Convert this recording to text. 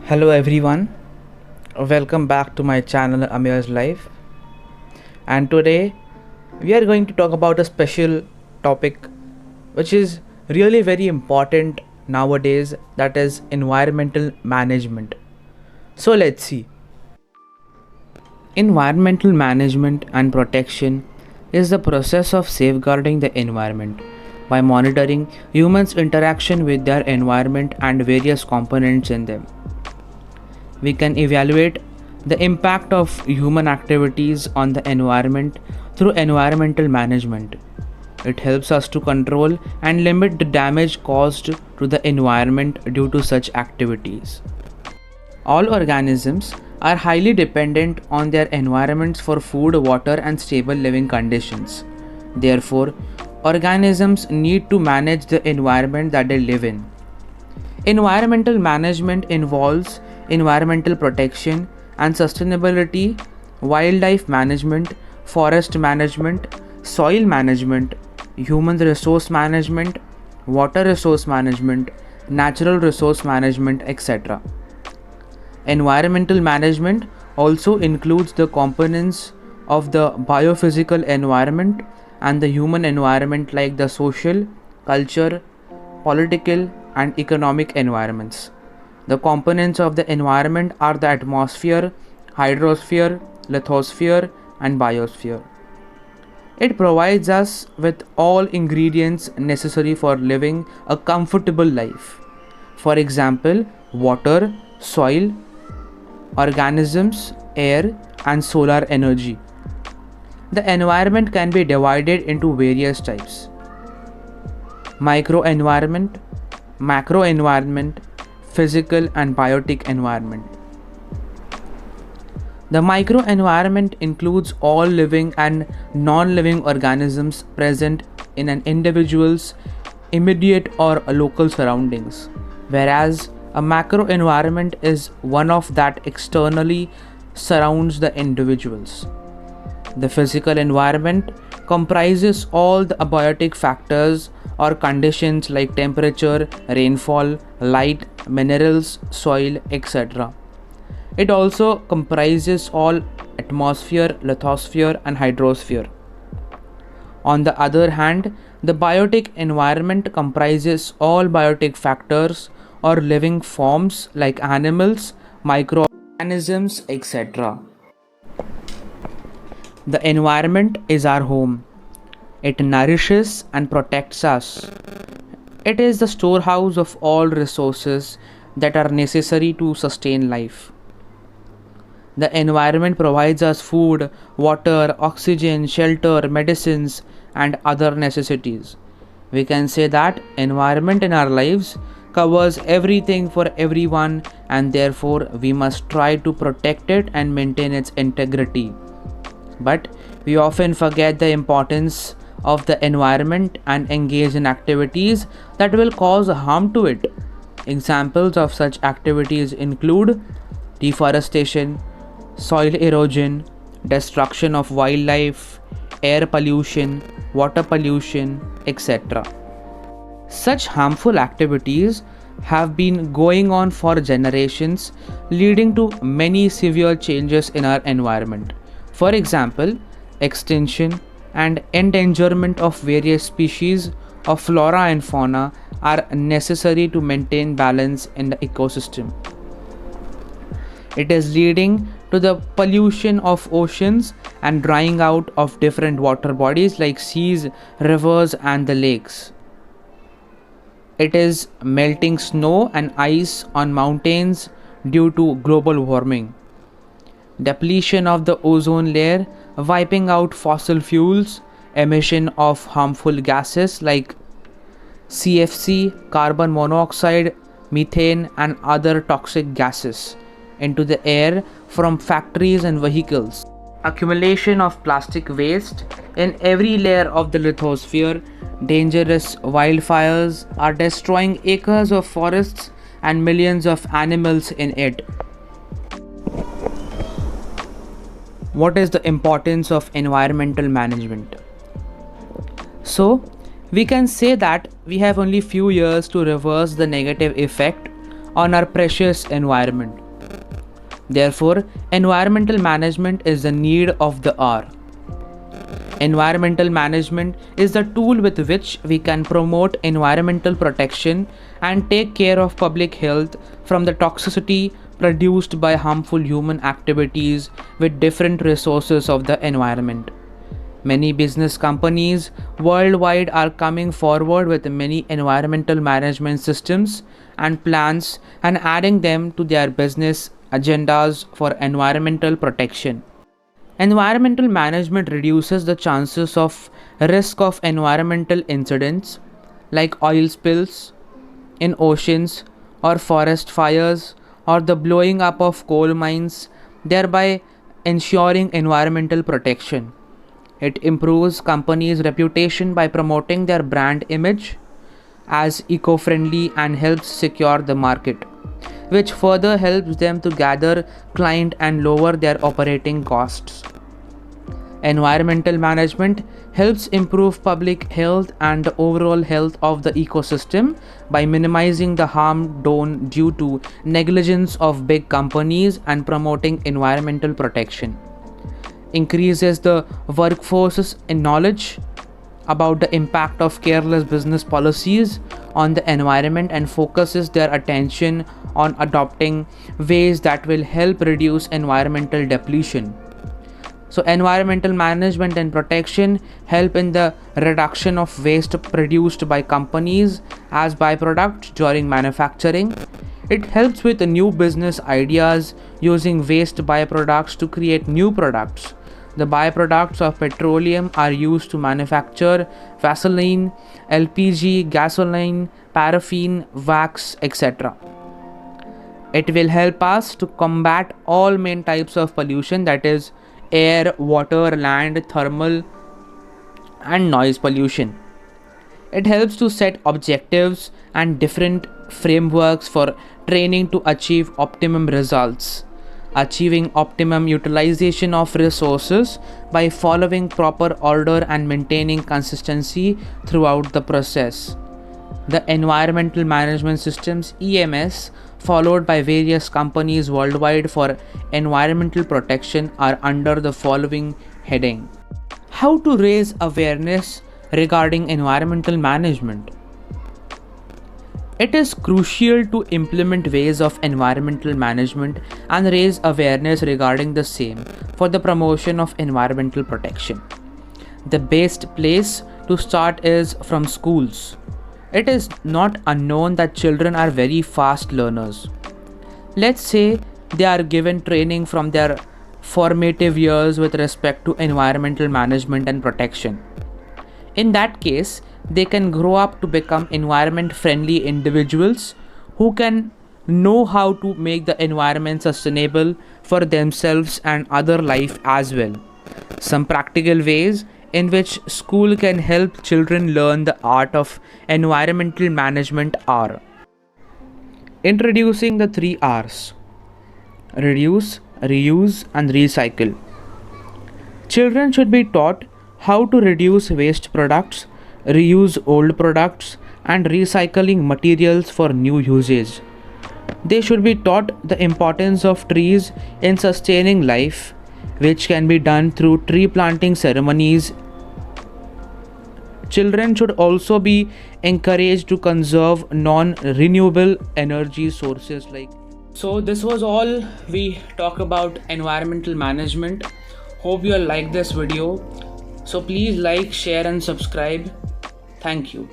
Hello everyone, welcome back to my channel Amir's Life. And today we are going to talk about a special topic which is really very important nowadays, that is environmental management. So let's see. Environmental management and protection is the process of safeguarding the environment by monitoring humans' interaction with their environment and various components in them. We can evaluate the impact of human activities on the environment through environmental management. It helps us to control and limit the damage caused to the environment due to such activities. All organisms are highly dependent on their environments for food, water, and stable living conditions. Therefore, organisms need to manage the environment that they live in. Environmental management involves environmental protection and sustainability, wildlife management, forest management, soil management, human resource management, water resource management, natural resource management, etc. Environmental management also includes the components of the biophysical environment and the human environment, like the social, culture, political, and economic environments. The components of the environment are the atmosphere, hydrosphere, lithosphere, and biosphere. It provides us with all ingredients necessary for living a comfortable life. For example, water, soil, organisms, air, and solar energy. The environment can be divided into various types: microenvironment, macroenvironment, physical and biotic environment. The microenvironment includes all living and non-living organisms present in an individual's immediate or local surroundings, whereas a macroenvironment is one of that externally surrounds the individuals. The physical environment comprises all the abiotic factors or conditions like temperature, rainfall, light, minerals, soil, etc. It also comprises all atmosphere, lithosphere, and hydrosphere. On the other hand, the biotic environment comprises all biotic factors or living forms like animals, microorganisms, etc. The environment is our home. It nourishes and protects us. It is the storehouse of all resources that are necessary to sustain life. The environment provides us food, water, oxygen, shelter, medicines, and other necessities. We can say that environment in our lives covers everything for everyone, and therefore we must try to protect it and maintain its integrity. But we often forget the importance of the environment and engage in activities that will cause harm to it. Examples of such activities include deforestation, soil erosion, destruction of wildlife, air pollution, water pollution, etc. Such harmful activities have been going on for generations, leading to many severe changes in our environment. For example, extinction and endangerment of various species of flora and fauna are necessary to maintain balance in the ecosystem. It is leading to the pollution of oceans and drying out of different water bodies like seas, rivers, and the lakes. It is melting snow and ice on mountains due to global warming. Depletion of the ozone layer, wiping out fossil fuels, emission of harmful gases like CFC, carbon monoxide, methane, and other toxic gases into the air from factories and vehicles. Accumulation of plastic waste in every layer of the lithosphere. Dangerous wildfires are destroying acres of forests and millions of animals in it. What is the importance of environmental management? So, we can say that we have only few years to reverse the negative effect on our precious environment. Therefore, environmental management is the need of the hour. Environmental management is the tool with which we can promote environmental protection and take care of public health from the toxicity produced by harmful human activities with different resources of the environment. Many business companies worldwide are coming forward with many environmental management systems and plans and adding them to their business agendas for environmental protection. Environmental management reduces the chances of risk of environmental incidents like oil spills in oceans or forest fires or the blowing up of coal mines, thereby ensuring environmental protection. It improves companies' reputation by promoting their brand image as eco-friendly and helps secure the market, which further helps them to gather client and lower their operating costs. Environmental management helps improve public health and the overall health of the ecosystem by minimizing the harm done due to negligence of big companies and promoting environmental protection. Increases the workforce's knowledge about the impact of careless business policies on the environment and focuses their attention on adopting ways that will help reduce environmental depletion. So, environmental management and protection help in the reduction of waste produced by companies as byproduct during manufacturing. It helps with the new business ideas using waste byproducts to create new products. The byproducts of petroleum are used to manufacture Vaseline, LPG, gasoline, paraffin, wax, etc. It will help us to combat all main types of pollution, that is air, water, land, thermal and noise pollution. It helps to set objectives and different frameworks for training to achieve optimum results. Achieving optimum utilization of resources by following proper order and maintaining consistency throughout the process. The environmental management systems EMS followed by various companies worldwide for environmental protection are under the following heading. How to raise awareness regarding environmental management. It is crucial to implement ways of environmental management and raise awareness regarding the same for the promotion of environmental protection. The best place to start is from schools. It is not unknown that children are very fast learners. Let's say they are given training from their formative years with respect to environmental management and protection. In that case, they can grow up to become environment friendly individuals who can know how to make the environment sustainable for themselves and other life as well. Some practical ways in which school can help children learn the art of environmental management are: introducing the 3 R's: reduce, reuse and recycle. Children should be taught how to reduce waste products, reuse old products and recycling materials for new usage. They should be taught the importance of trees in sustaining life, which can be done through tree planting ceremonies. Children should also be encouraged to conserve non-renewable energy sources like. So this was all we talk about environmental management. Hope you all like this video. So please like, share and subscribe. Thank you.